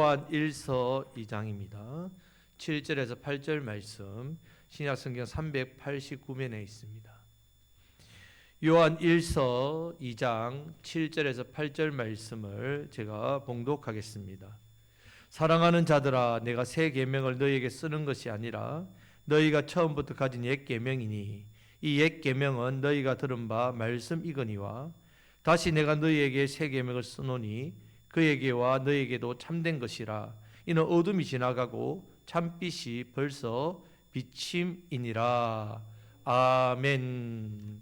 요한 1서 2장입니다. 7절에서 8절 말씀, 신약성경 389면에 있습니다. 요한 1서 2장 7절에서 8절 말씀을 제가 봉독하겠습니다. 사랑하는 자들아, 내가 새 계명을 너희에게 쓰는 것이 아니라 너희가 처음부터 가진 옛 계명이니 이 옛 계명은 너희가 들은 바 말씀이거니와 다시 내가 너희에게 새 계명을 쓰노니 그에게와 너희에게도 참된 것이라. 이는 어둠이 지나가고 참빛이 벌써 비침이니라. 아멘.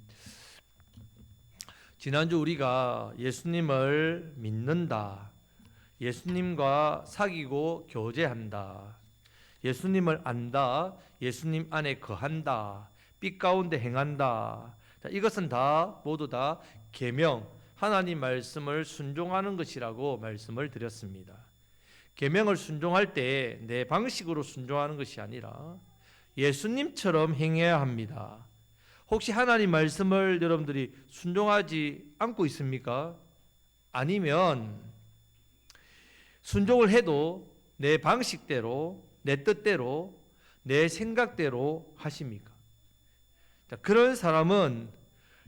지난주 우리가 예수님을 믿는다, 예수님과 사귀고 교제한다, 예수님을 안다, 예수님 안에 거한다, 빛 가운데 행한다. 이것은 다 모두 다 계명, 하나님 말씀을 순종하는 것이라고 말씀을 드렸습니다. 계명을 순종할 때 내 방식으로 순종하는 것이 아니라 예수님처럼 행해야 합니다. 혹시 하나님 말씀을 여러분들이 순종하지 않고 있습니까? 아니면 순종을 해도 내 방식대로, 내 뜻대로, 내 생각대로 하십니까? 그런 사람은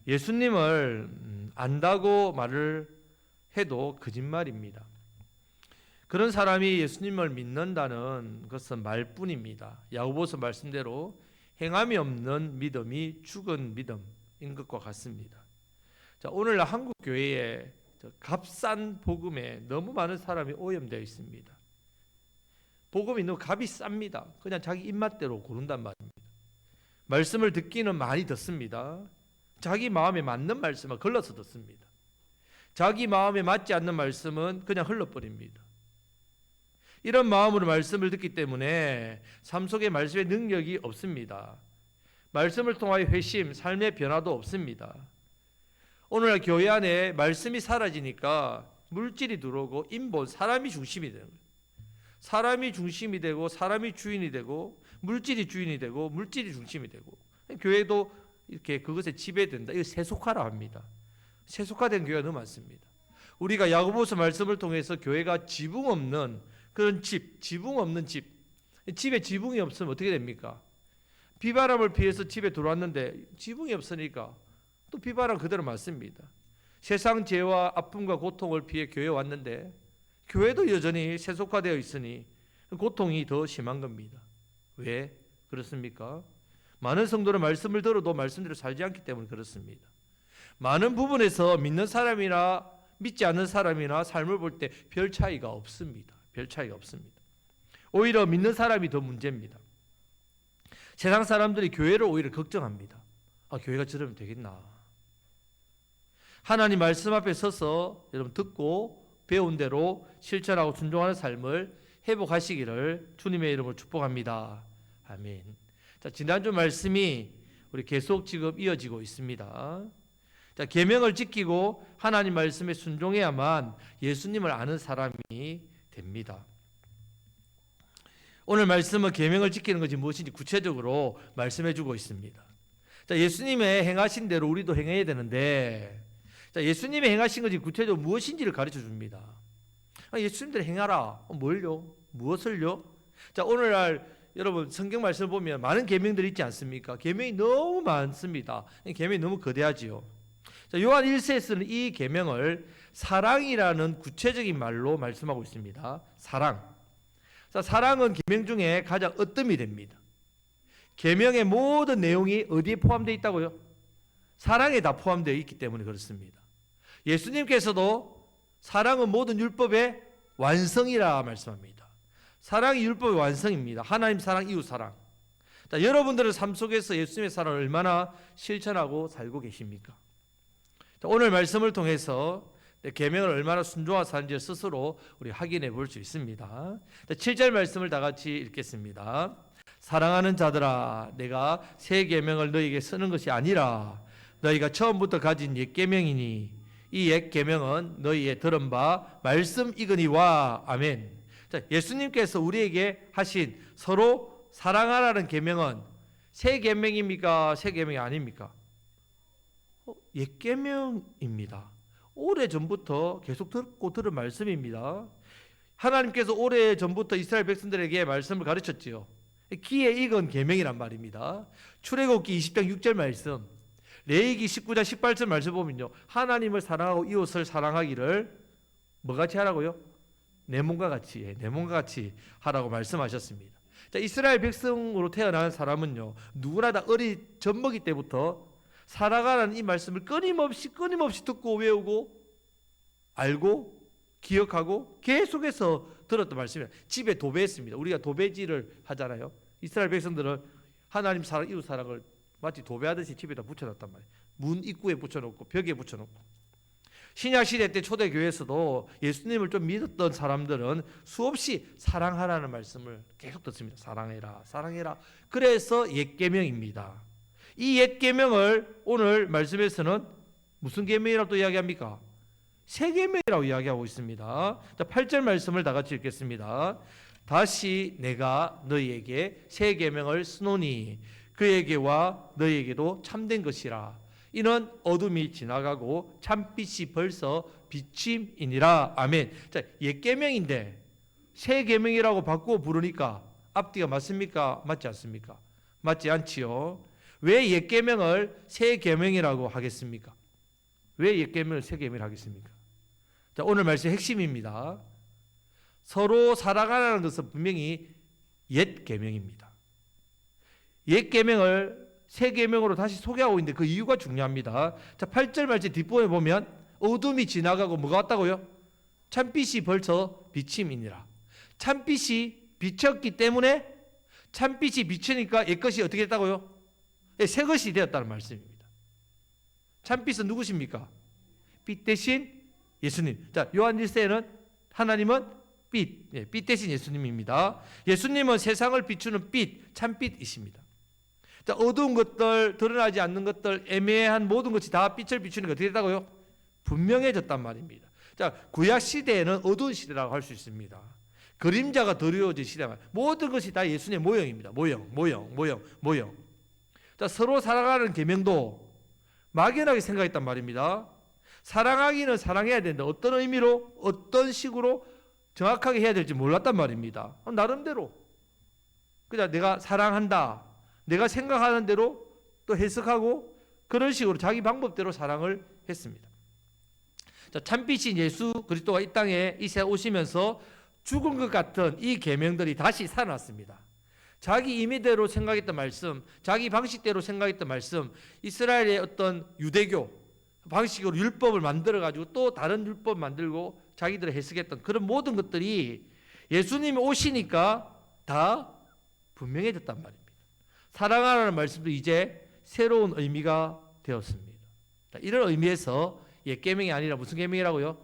예수님을 안다고 말을 해도 거짓말입니다. 그런 사람이 예수님을 믿는다는 것은 말뿐입니다. 야고보서 말씀대로 행함이 없는 믿음이 죽은 믿음인 것과 같습니다. 자, 오늘날 한국 교회에 값싼 복음에 너무 많은 사람이 오염되어 있습니다. 복음이 너무 값이 쌉니다. 그냥 자기 입맛대로 고른단 말입니다. 말씀을 듣기는 많이 듣습니다. 자기 마음에 맞는 말씀을 걸러서 듣습니다. 자기 마음에 맞지 않는 말씀은 그냥 흘러버립니다. 이런 마음으로 말씀을 듣기 때문에 삶 속에 말씀의 능력이 없습니다. 말씀을 통하여 회심, 삶의 변화도 없습니다. 오늘날 교회 안에 말씀이 사라지니까 물질이 들어오고 인본, 사람이 중심이 되는 거예요. 사람이 중심이 되고 사람이 주인이 되고 물질이 주인이 되고 물질이 중심이 되고 교회도 이렇게 그것에 지배된다. 이거 세속화라 합니다. 세속화된 교회가 너무 많습니다. 우리가 야고보서 말씀을 통해서 교회가 지붕 없는 그런 집, 지붕 없는 집, 집에 지붕이 없으면 어떻게 됩니까? 비바람을 피해서 집에 들어왔는데 지붕이 없으니까 또 비바람 그대로 맞습니다. 세상 죄와 아픔과 고통을 피해 교회에 왔는데 교회도 여전히 세속화되어 있으니 고통이 더 심한 겁니다. 왜 그렇습니까? 많은 성도는 말씀을 들어도 말씀대로 살지 않기 때문에 그렇습니다. 많은 부분에서 믿는 사람이나 믿지 않는 사람이나 삶을 볼 때 별 차이가 없습니다. 별 차이가 없습니다. 오히려 믿는 사람이 더 문제입니다. 세상 사람들이 교회를 오히려 걱정합니다. 아, 교회가 저러면 되겠나? 하나님 말씀 앞에 서서 여러분 듣고 배운 대로 실천하고 순종하는 삶을 회복하시기를 주님의 이름으로 축복합니다. 아멘. 자, 지난주 말씀이 우리 계속 지금 이어지고 있습니다. 자, 계명을 지키고 하나님 말씀에 순종해야만 예수님을 아는 사람이 됩니다. 오늘 말씀은 계명을 지키는 것이 무엇인지 구체적으로 말씀해 주고 있습니다. 자, 예수님의 행하신 대로 우리도 행해야 되는데, 자, 예수님의 행하신 것이 구체적으로 무엇인지를 가르쳐 줍니다. 예수님들 행하라. 뭘요? 무엇을요? 자, 오늘날 여러분 성경 말씀을 보면 많은 계명들이 있지 않습니까? 계명이 너무 많습니다. 계명이 너무 거대하지요. 자, 요한 1서에서는 이 계명을 사랑이라는 구체적인 말로 말씀하고 있습니다. 사랑. 자, 사랑은 계명 중에 가장 으뜸이 됩니다. 계명의 모든 내용이 어디에 포함되어 있다고요? 사랑에 다 포함되어 있기 때문에 그렇습니다. 예수님께서도 사랑은 모든 율법의 완성이라 말씀합니다. 사랑이 율법의 완성입니다. 하나님 사랑, 이웃 사랑. 자, 여러분들의 삶 속에서 예수님의 사랑을 얼마나 실천하고 살고 계십니까? 자, 오늘 말씀을 통해서 계명을 얼마나 순종하고 사는지 스스로 우리 확인해 볼 수 있습니다. 7절 말씀을 다 같이 읽겠습니다. 사랑하는 자들아, 내가 새 계명을 너희에게 쓰는 것이 아니라 너희가 처음부터 가진 옛 계명이니 이 옛 계명은 너희의 들은 바 말씀이거니와. 아멘. 자, 예수님께서 우리에게 하신 서로 사랑하라는 계명은 새 계명입니까? 새 계명이 아닙니까? 옛 계명입니다. 오래전부터 계속 듣고 들은 말씀입니다. 하나님께서 오래 전부터 이스라엘 백성들에게 말씀을 가르쳤지요. 귀에 익은 계명이란 말입니다. 출애굽기 20장 6절 말씀, 레위기 19장 18절 말씀 보면요, 하나님을 사랑하고 이웃을 사랑하기를 뭐같이 하라고요? 내 몸과 같이, 내 몸과 같이 하라고 말씀하셨습니다. 자, 이스라엘 백성으로 태어난 사람은요, 누구나 다 어린 젖먹이 때부터 살아가라는 이 말씀을 끊임없이 듣고 외우고 알고 기억하고 계속해서 들었던 말씀이에요. 집에 도배했습니다. 우리가 도배질을 하잖아요. 이스라엘 백성들은 하나님 사랑, 이웃 사랑을 마치 도배하듯이 집에다 붙여놨단 말이에요. 문 입구에 붙여놓고 벽에 붙여놓고. 신약시대 때 초대교회에서도 예수님을 좀 믿었던 사람들은 수없이 사랑하라는 말씀을 계속 듣습니다. 사랑해라, 사랑해라. 그래서 옛계명입니다. 이 옛계명을 오늘 말씀에서는 무슨 계명이라고 또 이야기합니까? 새 계명이라고 이야기하고 있습니다. 자, 8절 말씀을 다 같이 읽겠습니다. 다시 내가 너희에게 새 계명을 쓰노니 그에게와 너희에게도 참된 것이라. 이는 어둠이 지나가고 참빛이 벌써 비침이니라. 아멘. 자, 옛 계명인데 새 계명이라고 바꾸어 부르니까 앞뒤가 맞습니까? 맞지 않습니까? 맞지 않지요. 왜 옛 계명을 새 계명이라고 하겠습니까? 왜 옛 계명을 새 계명이라고 하겠습니까? 자, 오늘 말씀의 핵심입니다. 서로 사랑하라는 것은 분명히 옛 계명입니다. 옛 계명을 새 계명으로 다시 소개하고 있는데 그 이유가 중요합니다. 자, 8절 말씀 뒷부분에 보면 어둠이 지나가고 뭐가 왔다고요? 참빛이 벌써 비침이니라. 참빛이 비쳤기 때문에 참빛이 비치니까 옛것이 어떻게 됐다고요? 새 것이 되었다는 말씀입니다. 참빛은 누구십니까? 빛 대신 예수님. 자, 요한 1세에는 하나님은 빛, 빛 대신 예수님입니다. 예수님은 세상을 비추는 빛, 참빛이십니다. 자, 어두운 것들, 드러나지 않는 것들, 애매한 모든 것이 다 빛을 비추니까 어떻게 됐다고요? 분명해졌단 말입니다. 자, 구약 시대에는 어두운 시대라고 할 수 있습니다. 그림자가 드리워진 시대만 모든 것이 다 예수님의 모형입니다. 모형. 자, 서로 사랑하는 계명도 막연하게 생각했단 말입니다. 사랑하기는 사랑해야 된다. 어떤 의미로, 어떤 식으로 정확하게 해야 될지 몰랐단 말입니다. 나름대로 그냥 내가 사랑한다, 내가 생각하는 대로 또 해석하고 그런 식으로 자기 방법대로 사랑을 했습니다. 자, 참빛인 예수 그리스도가 이 땅에 이 세상에 오시면서 죽은 것 같은 이 계명들이 다시 살아났습니다. 자기 임의대로 생각했던 말씀, 자기 방식대로 생각했던 말씀, 이스라엘의 어떤 유대교 방식으로 율법을 만들어가지고 또 다른 율법 만들고 자기들이 해석했던 그런 모든 것들이 예수님이 오시니까 다 분명해졌단 말입니다. 사랑하라는 말씀도 이제 새로운 의미가 되었습니다. 이런 의미에서 옛 계명이 아니라 무슨 계명이라고요?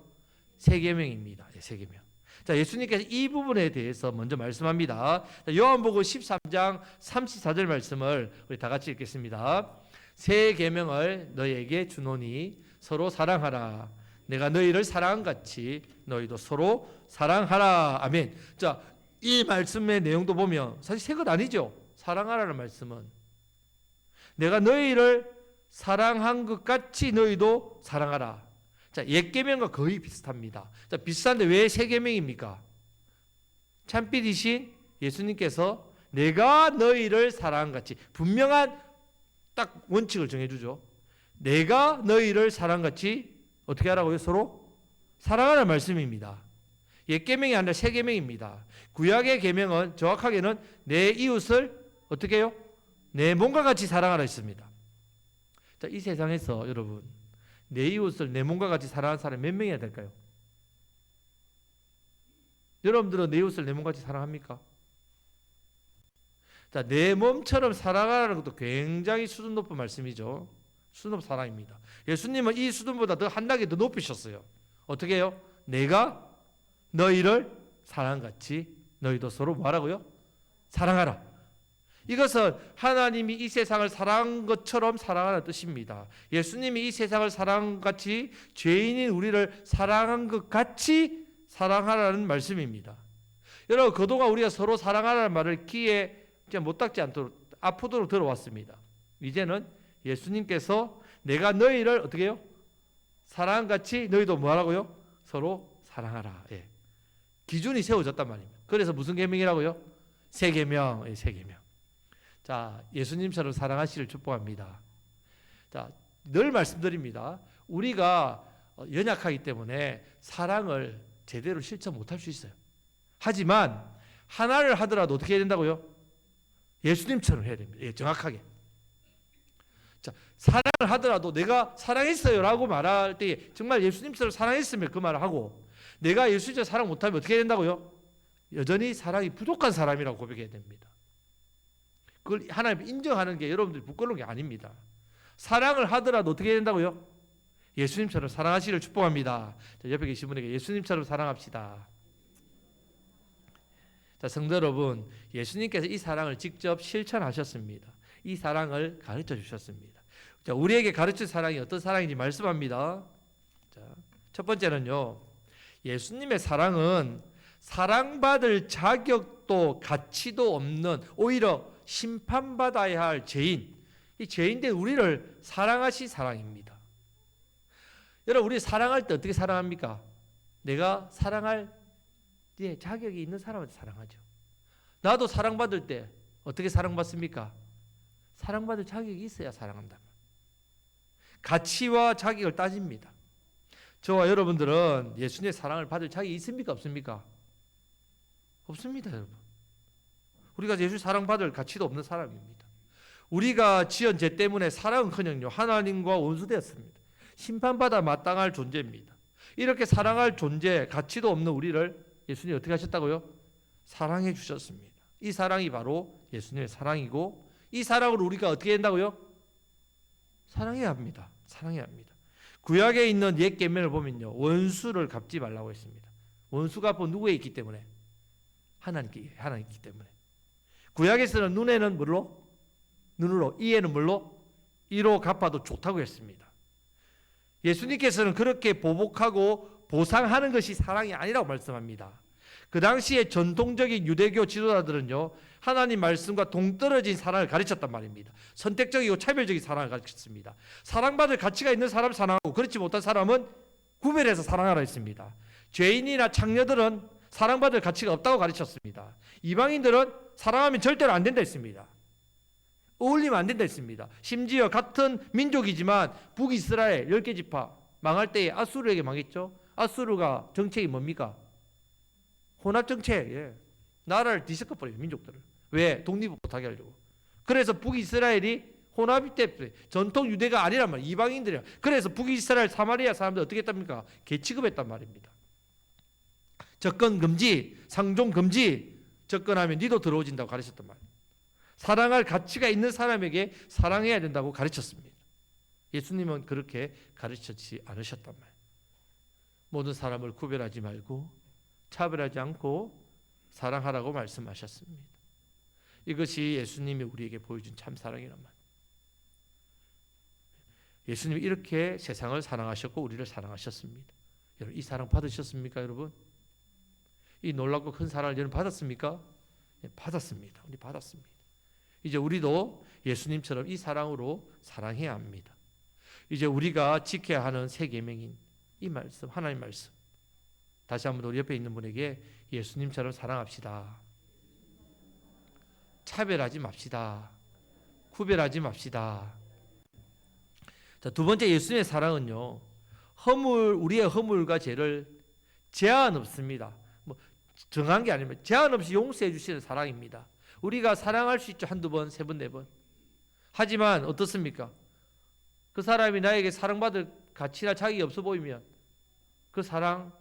새 계명입니다. 새 계명. 자, 예수님께서 이 부분에 대해서 먼저 말씀합니다. 요한복음 13장 34절 말씀을 우리 다 같이 읽겠습니다. 새 계명을 너희에게 주노니 서로 사랑하라. 내가 너희를 사랑한 같이 너희도 서로 사랑하라. 아멘. 자, 이 말씀의 내용도 보면 사실 새 것 아니죠. 사랑하라는 말씀은 내가 너희를 사랑한 것 같이 너희도 사랑하라. 자, 옛 계명과 거의 비슷합니다. 자, 비슷한데 왜 새 계명입니까? 참빛이신 예수님께서 내가 너희를 사랑한 같이 분명한 딱 원칙을 정해주죠. 내가 너희를 사랑같이 어떻게 하라고요? 서로 사랑하라는 말씀입니다. 옛 계명이 아니라 새 계명입니다. 구약의 계명은 정확하게는 내 이웃을 어떻게 해요? 내 몸과 같이 사랑하라 했습니다. 자, 이 세상에서 여러분 내 이웃을 내 몸과 같이 사랑하는 사람이 몇 명이야 될까요? 여러분들은 내 이웃을 내 몸과 같이 사랑합니까? 자, 내 몸처럼 사랑하라는 것도 굉장히 수준 높은 말씀이죠. 수준 높은 사랑입니다. 예수님은 이 수준보다 더 한 단계 더 높이셨어요. 어떻게 해요? 내가 너희를 사랑같이 너희도 서로 뭐하라고요? 사랑하라. 이것은 하나님이 이 세상을 사랑한 것처럼 사랑하는 뜻입니다. 예수님이 이 세상을 사랑한 같이 죄인인 우리를 사랑한 것 같이 사랑하라는 말씀입니다. 여러분, 그동안 우리가 서로 사랑하라는 말을 귀에 못 닦지 않도록 아프도록 들어왔습니다. 이제는 예수님께서 내가 너희를 어떻게 해요? 사랑한 같이 너희도 뭐하라고요? 서로 사랑하라. 예. 기준이 세워졌단 말입니다. 그래서 무슨 계명이라고요? 새 계명, 새 계명. 자, 예수님처럼 사랑하시기를 축복합니다. 자, 늘 말씀드립니다. 우리가 연약하기 때문에 사랑을 제대로 실천 못할 수 있어요. 하지만 하나를 하더라도 어떻게 해야 된다고요? 예수님처럼 해야 됩니다. 예, 정확하게. 자, 사랑을 하더라도 내가 사랑했어요 라고 말할 때 정말 예수님처럼 사랑했으면 그 말을 하고, 내가 예수님처럼 사랑 못하면 어떻게 해야 된다고요? 여전히 사랑이 부족한 사람이라고 고백해야 됩니다. 그걸 하나님 인정하는 게 여러분들이 부끄러운 게 아닙니다. 사랑을 하더라도 어떻게 해야 된다고요? 예수님처럼 사랑하시기를 축복합니다. 자, 옆에 계신 분에게 예수님처럼 사랑합시다. 자, 성도 여러분, 예수님께서 이 사랑을 직접 실천하셨습니다. 이 사랑을 가르쳐 주셨습니다. 자, 우리에게 가르칠 사랑이 어떤 사랑인지 말씀합니다. 자, 첫 번째는요, 예수님의 사랑은 사랑받을 자격도 가치도 없는, 오히려 심판받아야 할 죄인, 이 죄인된 우리를 사랑하신 사랑입니다. 여러분, 우리 사랑할 때 어떻게 사랑합니까? 내가 사랑할 자격이 있는 사람한테 사랑하죠. 나도 사랑받을 때 어떻게 사랑받습니까? 사랑받을 자격이 있어야 사랑한다. 가치와 자격을 따집니다. 저와 여러분들은 예수님의 사랑을 받을 자격이 있습니까? 없습니까? 없습니다, 여러분. 우리가 예수 사랑받을 가치도 없는 사람입니다. 우리가 지은 죄 때문에 사랑은커녕요 하나님과 원수되었습니다. 심판받아 마땅할 존재입니다. 이렇게 사랑할 존재, 가치도 없는 우리를 예수님이 어떻게 하셨다고요? 사랑해 주셨습니다. 이 사랑이 바로 예수님의 사랑이고, 이 사랑을 우리가 어떻게 한다고요? 사랑해야 합니다. 사랑해야 합니다. 구약에 있는 옛 계명을 보면요, 원수를 갚지 말라고 했습니다. 원수가 뭐 누구에 있기 때문에? 하나님께 있기 때문에. 구약에서는 눈에는 뭘로? 눈으로, 이에는 뭘로? 이로 갚아도 좋다고 했습니다. 예수님께서는 그렇게 보복하고 보상하는 것이 사랑이 아니라고 말씀합니다. 그 당시에 전통적인 유대교 지도자들은요, 하나님 말씀과 동떨어진 사랑을 가르쳤단 말입니다. 선택적이고 차별적인 사랑을 가르쳤습니다. 사랑받을 가치가 있는 사람 사랑하고 그렇지 못한 사람은 구별해서 사랑하라 했습니다. 죄인이나 창녀들은 사랑받을 가치가 없다고 가르쳤습니다. 이방인들은 사랑하면 절대로 안 된다 했습니다. 어울리면 안 된다 했습니다. 심지어 같은 민족이지만 북이스라엘 10개 지파 망할 때에 아수르에게 망했죠. 아수르가 정책이 뭡니까? 혼합정책. 예. 나라를 뒤섞어버려요, 민족들을. 왜? 독립을 못하게 하려고. 그래서 북이스라엘이 혼합이 때문에 전통 유대가 아니란 말이에요. 이방인들이야. 그래서 북이스라엘 사마리아 사람들 어떻게 했답니까? 개취급했단 말입니다. 접근 금지, 상종 금지, 접근하면 니도 들어오진다고 가르쳤단 말이에요. 사랑할 가치가 있는 사람에게 사랑해야 된다고 가르쳤습니다. 예수님은 그렇게 가르치지 않으셨단 말이에요. 모든 사람을 구별하지 말고 차별하지 않고 사랑하라고 말씀하셨습니다. 이것이 예수님이 우리에게 보여준 참 사랑이란 말이에요. 예수님이 이렇게 세상을 사랑하셨고 우리를 사랑하셨습니다. 여러분, 이 사랑 받으셨습니까, 여러분? 이 놀랍고 큰 사랑을 여러분 받았습니까? 네, 받았습니다. 우리 받았습니다. 이제 우리도 예수님처럼 이 사랑으로 사랑해야 합니다. 이제 우리가 지켜야 하는 새 계명인 이 말씀, 하나님 말씀. 다시 한번 우리 옆에 있는 분에게 예수님처럼 사랑합시다. 차별하지 맙시다. 구별하지 맙시다. 자, 두 번째 예수님의 사랑은요, 우리의 허물과 죄를 제한 없습니다. 뭐 정한 게 아니면 제한 없이 용서해 주시는 사랑입니다. 우리가 사랑할 수 있죠. 한두 번, 세 번, 네 번. 하지만 어떻습니까? 그 사람이 나에게 사랑받을 가치나 자격이 없어 보이면 그 사랑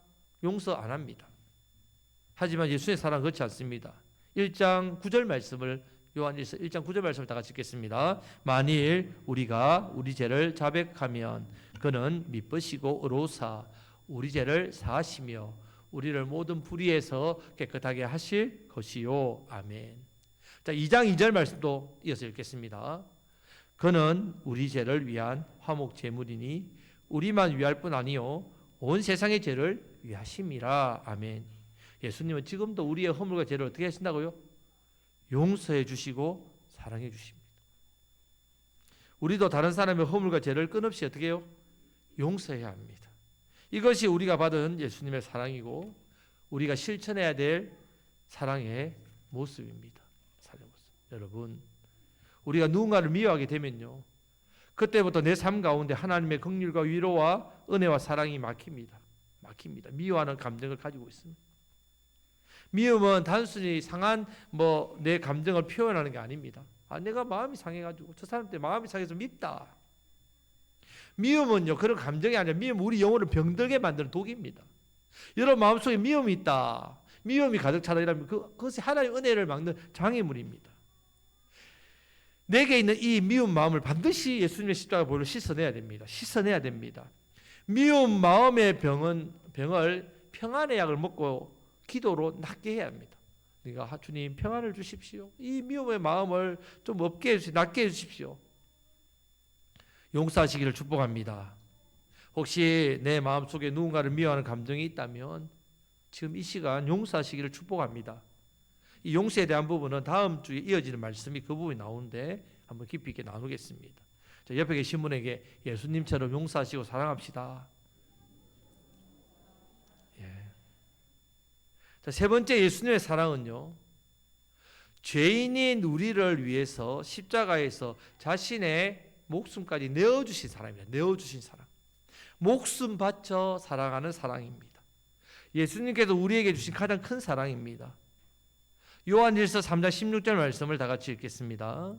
용서 안 합니다. 하지만 예수의 사랑은 그렇지 않습니다. 1장 9절 말씀을, 요한일서 1장 9절 말씀을 다 같이 읽겠습니다. 만일 우리가 우리 죄를 자백하면 그는 미쁘시고 의로우사 우리 죄를 사하시며 우리를 모든 불의에서 깨끗하게 하실 것이요. 아멘. 자, 2장 2절 말씀도 이어서 읽겠습니다. 그는 우리 죄를 위한 화목 제물이니 우리만 위할 뿐 아니요 온 세상의 죄를 위하심이라. 아멘. 예수님은 지금도 우리의 허물과 죄를 어떻게 하신다고요? 용서해 주시고 사랑해 주십니다. 우리도 다른 사람의 허물과 죄를 끊없이 어떻게 해요? 용서해야 합니다. 이것이 우리가 받은 예수님의 사랑이고 우리가 실천해야 될 사랑의 모습입니다. 사랑의 모습. 여러분, 우리가 누군가를 미워하게 되면요, 그때부터 내 삶 가운데 하나님의 긍휼과 위로와 은혜와 사랑이 막힙니다. 미워하는 감정을 가지고 있습니다. 미움은 단순히 상한 내 감정을 표현하는 게 아닙니다. 내가 마음이 상해가지고 저 사람 때 마음이 상해서 밉다. 미움은요, 그런 감정이 아니라 미움은 우리 영혼을 병들게 만드는 독입니다. 여러분 마음속에 미움이 있다, 미움이 가득 차다 이러면 그것이 하나님의 은혜를 막는 장애물입니다. 내게 있는 이 미움 마음을 반드시 예수님의 십자가 보혈로 씻어내야 됩니다. 미움 마음의 병을 평안의 약을 먹고 기도로 낫게 해야 합니다. 네가 주님 평안을 주십시오. 이 미움의 마음을 좀 없게 해주십시오. 낫게 해주십시오. 용서하시기를 축복합니다. 혹시 내 마음속에 누군가를 미워하는 감정이 있다면 지금 이 시간 용서하시기를 축복합니다. 이 용서에 대한 부분은 다음 주에 이어지는 말씀이 그 부분이 나오는데 한번 깊이 있게 나누겠습니다. 자, 옆에 계신 분에게 예수님처럼 용서하시고 사랑합시다. 자, 세 번째 예수님의 사랑은요, 죄인인 우리를 위해서 십자가에서 자신의 목숨까지 내어주신 사랑입니다. 내어주신 사랑. 목숨 바쳐 사랑하는 사랑입니다. 예수님께서 우리에게 주신 가장 큰 사랑입니다. 요한일서 3장 16절 말씀을 다 같이 읽겠습니다.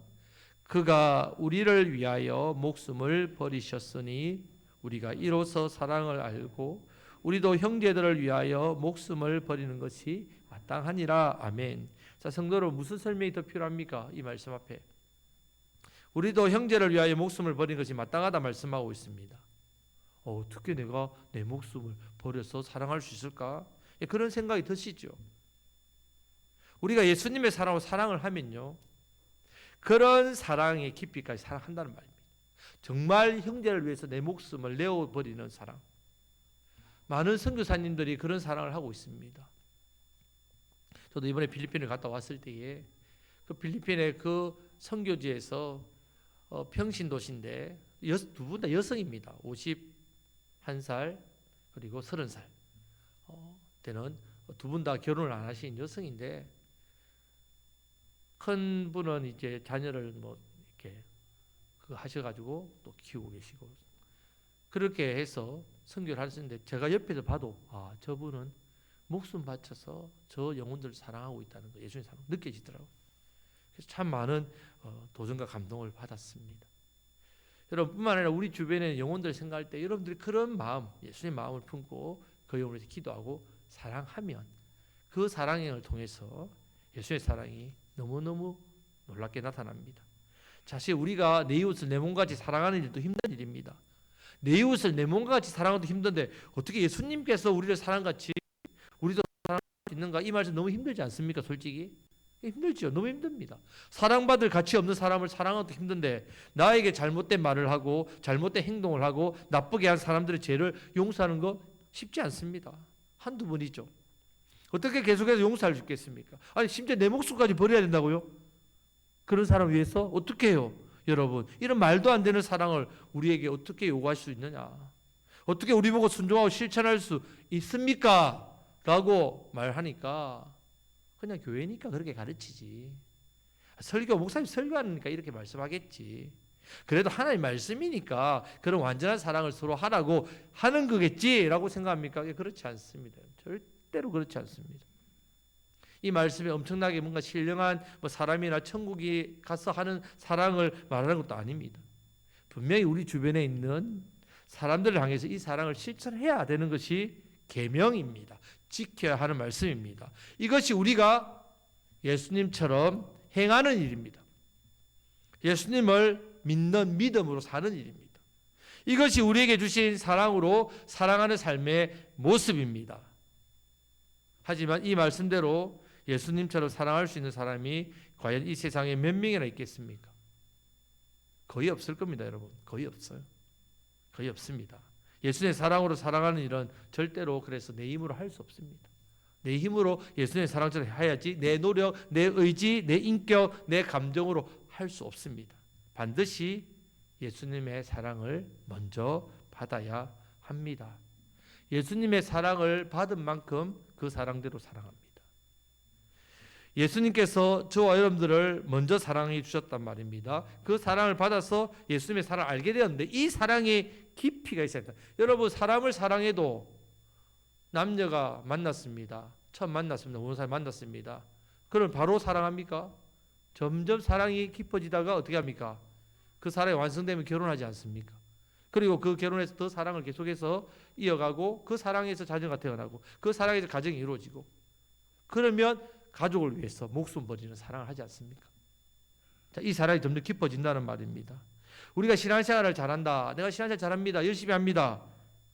그가 우리를 위하여 목숨을 버리셨으니 우리가 이로써 사랑을 알고 우리도 형제들을 위하여 목숨을 버리는 것이 마땅하니라. 아멘. 자, 성도 여러분, 무슨 설명이 더 필요합니까? 이 말씀 앞에 우리도 형제를 위하여 목숨을 버리는 것이 마땅하다 말씀하고 있습니다. 어떻게 내가 내 목숨을 버려서 사랑할 수 있을까? 그런 생각이 드시죠. 우리가 예수님의 사랑을 하면요, 그런 사랑의 깊이까지 사랑한다는 말입니다. 정말 형제를 위해서 내 목숨을 내어버리는 사랑. 많은 선교사님들이 그런 사랑을 하고 있습니다. 저도 이번에 필리핀을 갔다 왔을 때에 그 필리핀의 그 선교지에서 평신 도시인데 두 분 다 여성입니다. 51살 그리고 30살 때는 두 분 다 결혼을 안 하신 여성인데, 큰 분은 이제 자녀를 이렇게 하셔가지고 또 키우고 계시고 그렇게 해서 선교를 하시는데, 제가 옆에서 봐도 저분은 목숨 바쳐서 저 영혼들을 사랑하고 있다는 거, 예수님 사랑 느껴지더라고요. 그래서 참 많은 도전과 감동을 받았습니다. 여러분뿐만 아니라 우리 주변에 영혼들 생각할 때 여러분들이 그런 마음, 예수님의 마음을 품고 그 영혼을 기도하고 사랑하면 그 사랑을 통해서 예수의 사랑이 너무너무 놀랍게 나타납니다. 사실 우리가 내 이웃을 내 몸같이 사랑하는 일도 힘든 일입니다. 내 이웃을 내 몸같이 사랑하는 것도 힘든데 어떻게 예수님께서 우리를 사랑같이 우리도 사랑할 수 있는가? 이 말씀 너무 힘들지 않습니까? 솔직히 힘들죠. 너무 힘듭니다. 사랑받을 가치 없는 사람을 사랑하는 것도 힘든데 나에게 잘못된 말을 하고 잘못된 행동을 하고 나쁘게 한 사람들의 죄를 용서하는 거 쉽지 않습니다. 한두 번이죠. 어떻게 계속해서 용서할 수 있겠습니까? 아니 심지어 내 목숨까지 버려야 된다고요? 그런 사람 위해서 어떻게 해요? 여러분, 이런 말도 안 되는 사랑을 우리에게 어떻게 요구할 수 있느냐? 어떻게 우리 보고 순종하고 실천할 수 있습니까? 라고 말하니까 그냥 교회니까 그렇게 가르치지. 목사님 설교하니까 이렇게 말씀하겠지. 그래도 하나님 말씀이니까 그런 완전한 사랑을 서로 하라고 하는 거겠지라고 생각합니까? 그렇지 않습니다. 절대로 그렇지 않습니다. 이 말씀에 엄청나게 뭔가 신령한 사람이나 천국에 가서 하는 사랑을 말하는 것도 아닙니다. 분명히 우리 주변에 있는 사람들을 향해서 이 사랑을 실천해야 되는 것이 계명입니다. 지켜야 하는 말씀입니다. 이것이 우리가 예수님처럼 행하는 일입니다. 예수님을 믿는 믿음으로 사는 일입니다. 이것이 우리에게 주신 사랑으로 사랑하는 삶의 모습입니다. 하지만 이 말씀대로 예수님처럼 사랑할 수 있는 사람이 과연 이 세상에 몇 명이나 있겠습니까? 거의 없을 겁니다, 여러분. 거의 없어요. 거의 없습니다. 예수님의 사랑으로 사랑하는 일은 절대로 그래서 내 힘으로 할 수 없습니다. 내 힘으로 예수님의 사랑처럼 해야지 내 노력, 내 의지, 내 인격, 내 감정으로 할 수 없습니다. 반드시 예수님의 사랑을 먼저 받아야 합니다. 예수님의 사랑을 받은 만큼 그 사랑대로 사랑합니다. 예수님께서 저와 여러분들을 먼저 사랑해 주셨단 말입니다. 그 사랑을 받아서 예수님의 사랑을 알게 되었는데 이 사랑에 깊이가 있어야 합니다. 여러분, 사람을 사랑해도 남녀가 만났습니다. 처음 만났습니다. 어느 사람 만났습니다. 그럼 바로 사랑합니까? 점점 사랑이 깊어지다가 어떻게 합니까? 그 사랑이 완성되면 결혼하지 않습니까? 그리고 그 결혼해서 더 사랑을 계속해서 이어가고 그 사랑에서 자녀가 태어나고 그 사랑에서 가정이 이루어지고 그러면 가족을 위해서 목숨 버리는 사랑을 하지 않습니까? 자, 이 사랑이 점점 깊어진다는 말입니다. 우리가 신앙생활을 잘한다. 내가 신앙생활 잘합니다. 열심히 합니다.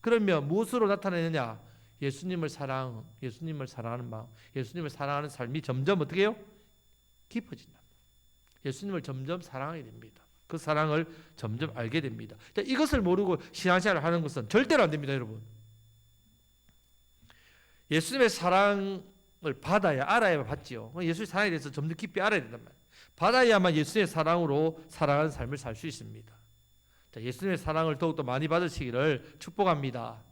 그러면 무엇으로 나타내느냐? 예수님을 사랑하는 마음, 예수님을 사랑하는 삶이 점점 어떻게 해요? 깊어진다. 예수님을 점점 사랑하게 됩니다. 그 사랑을 점점 알게 됩니다. 자, 이것을 모르고 신앙생활을 하는 것은 절대로 안 됩니다, 여러분. 예수님의 사랑을 받아야, 알아야 받지요. 예수의 사랑에 대해서 점점 깊이 알아야 된단 말이에요. 받아야만 예수님의 사랑으로 살아가는 삶을 살 수 있습니다. 자, 예수님의 사랑을 더욱더 많이 받으시기를 축복합니다.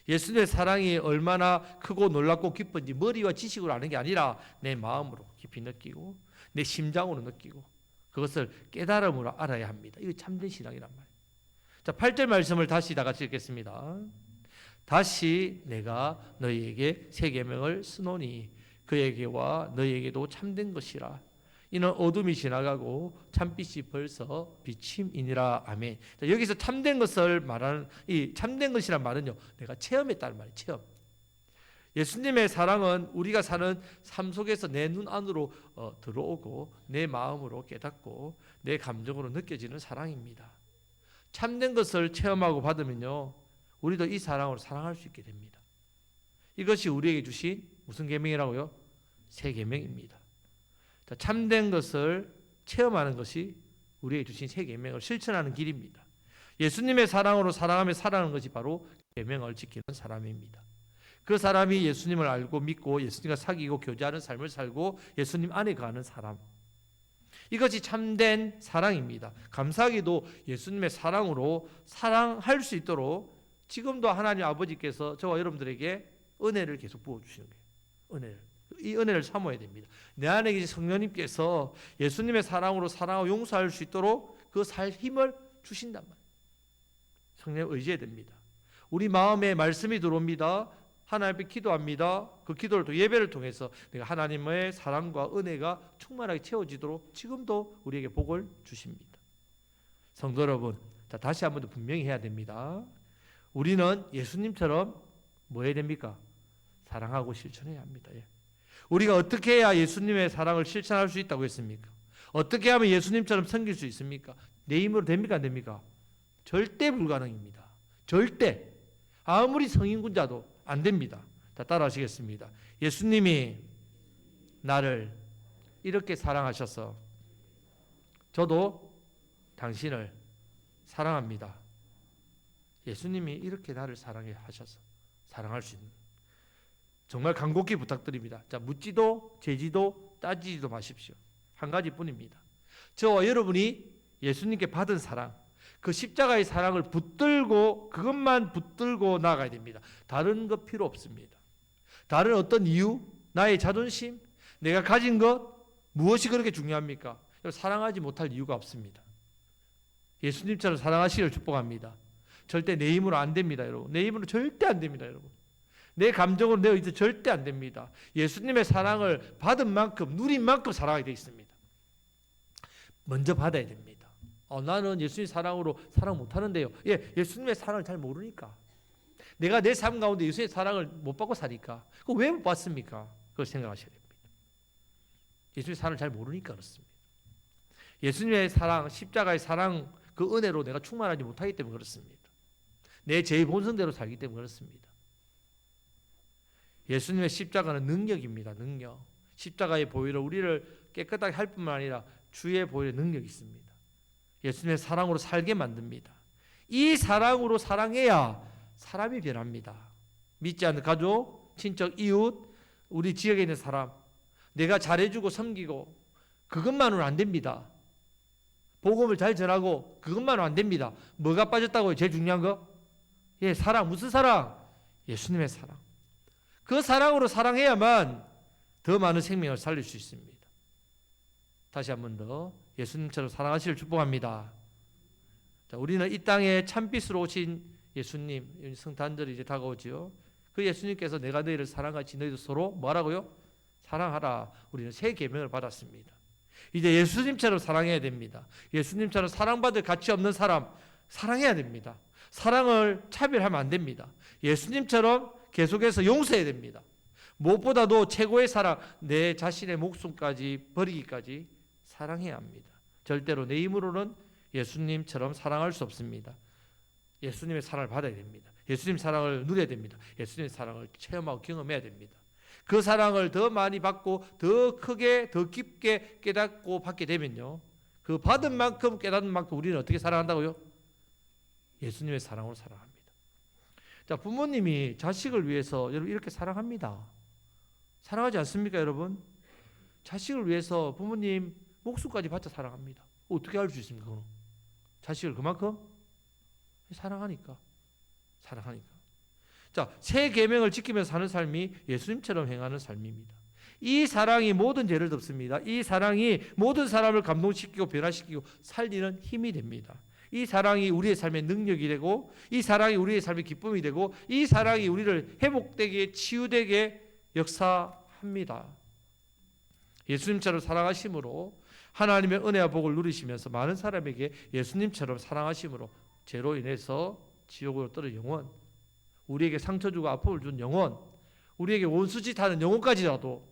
예수님의 사랑이 얼마나 크고 놀랍고 깊은지 머리와 지식으로 아는 게 아니라 내 마음으로 깊이 느끼고 내 심장으로 느끼고 그것을 깨달음으로 알아야 합니다. 이거 참된 신앙이란 말이에요. 자, 8절 말씀을 다시 다 같이 읽겠습니다. 다시 내가 너희에게 새 계명을 쓰노니 그에게와 너희에게도 참된 것이라. 이는 어둠이 지나가고 참빛이 벌써 비침이니라. 아멘. 자, 여기서 참된 것을 말하는 이 참된 것이란 말은요, 내가 체험했다는 말이에요. 체험. 예수님의 사랑은 우리가 사는 삶 속에서 내 눈 안으로 들어오고 내 마음으로 깨닫고 내 감정으로 느껴지는 사랑입니다. 참된 것을 체험하고 받으면요, 우리도 이 사랑으로 사랑할 수 있게 됩니다. 이것이 우리에게 주신 무슨 계명이라고요? 새 계명입니다. 참된 것을 체험하는 것이 우리에게 주신 새 계명을 실천하는 길입니다. 예수님의 사랑으로 사랑하며 살아가는 것이 바로 계명을 지키는 사람입니다. 그 사람이 예수님을 알고 믿고 예수님과 사귀고 교제하는 삶을 살고 예수님 안에 가는 사람, 이것이 참된 사랑입니다. 감사하게도 예수님의 사랑으로 사랑할 수 있도록 지금도 하나님 아버지께서 저와 여러분들에게 은혜를 계속 부어주시는 거예요. 이 은혜를 사모해야 됩니다. 내 안에 계신 성령님께서 예수님의 사랑으로 사랑하고 용서할 수 있도록 그 살 힘을 주신단 말이에요. 성령을 의지해야 됩니다. 우리 마음에 말씀이 들어옵니다. 하나님 앞에 기도합니다. 그 기도를 또 예배를 통해서 내가 하나님의 사랑과 은혜가 충만하게 채워지도록 지금도 우리에게 복을 주십니다. 성도 여러분, 자, 다시 한번 더 분명히 해야 됩니다. 우리는 예수님처럼 뭐 해야 됩니까? 사랑하고 실천해야 합니다. 예. 우리가 어떻게 해야 예수님의 사랑을 실천할 수 있다고 했습니까? 어떻게 하면 예수님처럼 섬길 수 있습니까? 내 힘으로 됩니까? 안 됩니까? 절대 불가능입니다. 절대. 아무리 성인군자도 안 됩니다. 자, 따라 하시겠습니다. 예수님이 나를 이렇게 사랑하셔서 저도 당신을 사랑합니다. 예수님이 이렇게 나를 사랑해 하셔서 사랑할 수 있는, 정말 간곡히 부탁드립니다. 자, 묻지도 재지도 따지지도 마십시오. 한 가지뿐입니다. 저와 여러분이 예수님께 받은 사랑, 그 십자가의 사랑을 붙들고 그것만 붙들고 나가야 됩니다. 다른 것 필요 없습니다. 다른 어떤 이유, 나의 자존심, 내가 가진 것, 무엇이 그렇게 중요합니까? 사랑하지 못할 이유가 없습니다. 예수님처럼 사랑하시기를 축복합니다. 절대 내 힘으로 안 됩니다, 여러분. 내 힘으로 절대 안 됩니다, 여러분. 내 감정으로 내 의지로 절대 안 됩니다. 예수님의 사랑을 받은 만큼, 누린 만큼 사랑하게 되어 있습니다. 먼저 받아야 됩니다. 나는 예수님 사랑으로 사랑 못하는데요. 예, 예수님의 사랑을 잘 모르니까. 내가 내 삶 가운데 예수님의 사랑을 못 받고 사니까. 그거 왜 못 받습니까? 그걸 생각하셔야 됩니다. 예수님의 사랑을 잘 모르니까 그렇습니다. 예수님의 사랑, 십자가의 사랑, 그 은혜로 내가 충만하지 못하기 때문에 그렇습니다. 내 제 본성대로 살기 때문에 그렇습니다. 예수님의 십자가는 능력입니다. 능력. 십자가의 보혈로 우리를 깨끗하게 할 뿐만 아니라 주의 보혈의 능력이 있습니다. 예수님의 사랑으로 살게 만듭니다. 이 사랑으로 사랑해야 사람이 변합니다. 믿지 않는 가족, 친척, 이웃, 우리 지역에 있는 사람, 내가 잘해주고 섬기고 그것만으로는 안 됩니다. 복음을 잘 전하고 그것만으로는 안 됩니다. 뭐가 빠졌다고요? 제일 중요한 거? 예, 사랑. 무슨 사랑? 예수님의 사랑. 그 사랑으로 사랑해야만 더 많은 생명을 살릴 수 있습니다. 다시 한 번 더 예수님처럼 사랑하시길 축복합니다. 자, 우리는 이 땅에 참빛으로 오신 예수님, 성탄절이 이제 다가오지요. 그 예수님께서 내가 너희를 사랑하지 너희도 서로 뭐하라고요? 사랑하라. 우리는 새 계명을 받았습니다. 이제 예수님처럼 사랑해야 됩니다. 예수님처럼 사랑받을 가치 없는 사람 사랑해야 됩니다. 사랑을 차별하면 안 됩니다. 예수님처럼 계속해서 용서해야 됩니다. 무엇보다도 최고의 사랑, 내 자신의 목숨까지 버리기까지 사랑해야 합니다. 절대로 내 힘으로는 예수님처럼 사랑할 수 없습니다. 예수님의 사랑을 받아야 됩니다. 예수님 사랑을 누려야 됩니다. 예수님의 사랑을 체험하고 경험해야 됩니다. 그 사랑을 더 많이 받고 더 크게 더 깊게 깨닫고 받게 되면요, 그 받은 만큼 깨닫는 만큼 우리는 어떻게 사랑한다고요? 예수님의 사랑으로 사랑합니다. 자, 부모님이 자식을 위해서 여러분 이렇게 사랑합니다. 사랑하지 않습니까, 여러분? 자식을 위해서 부모님 목숨까지 바쳐 사랑합니다. 어떻게 알 수 있습니까? 그럼? 자식을 그만큼 사랑하니까. 자, 새 계명을 지키면서 사는 삶이 예수님처럼 행하는 삶입니다. 이 사랑이 모든 죄를 덮습니다. 이 사랑이 모든 사람을 감동시키고 변화시키고 살리는 힘이 됩니다. 이 사랑이 우리의 삶의 능력이 되고, 이 사랑이 우리의 삶의 기쁨이 되고, 이 사랑이 우리를 회복되게 치유되게 역사합니다. 예수님처럼 사랑하심으로 하나님의 은혜와 복을 누리시면서 많은 사람에게 예수님처럼 사랑하심으로 죄로 인해서 지옥으로 떨어진 영혼, 우리에게 상처 주고 아픔을 준 영혼, 우리에게 원수짓 하는 영혼까지라도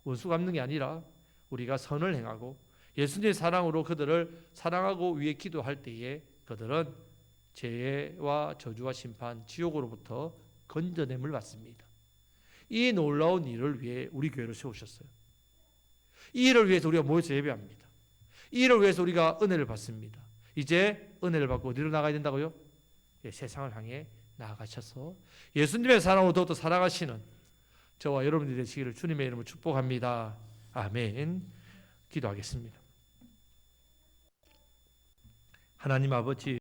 원수 갚는 게 아니라 우리가 선을 행하고 예수님의 사랑으로 그들을 사랑하고 위해 기도할 때에 그들은 죄와 저주와 심판, 지옥으로부터 건져냄을 받습니다. 이 놀라운 일을 위해 우리 교회를 세우셨어요. 이 일을 위해서 우리가 모여서 예배합니다. 이 일을 위해서 우리가 은혜를 받습니다. 이제 은혜를 받고 어디로 나가야 된다고요? 예, 세상을 향해 나아가셔서 예수님의 사랑으로 더욱더 살아가시는 저와 여러분들이 되시기를 주님의 이름으로 축복합니다. 아멘. 기도하겠습니다. 하나님 아버지,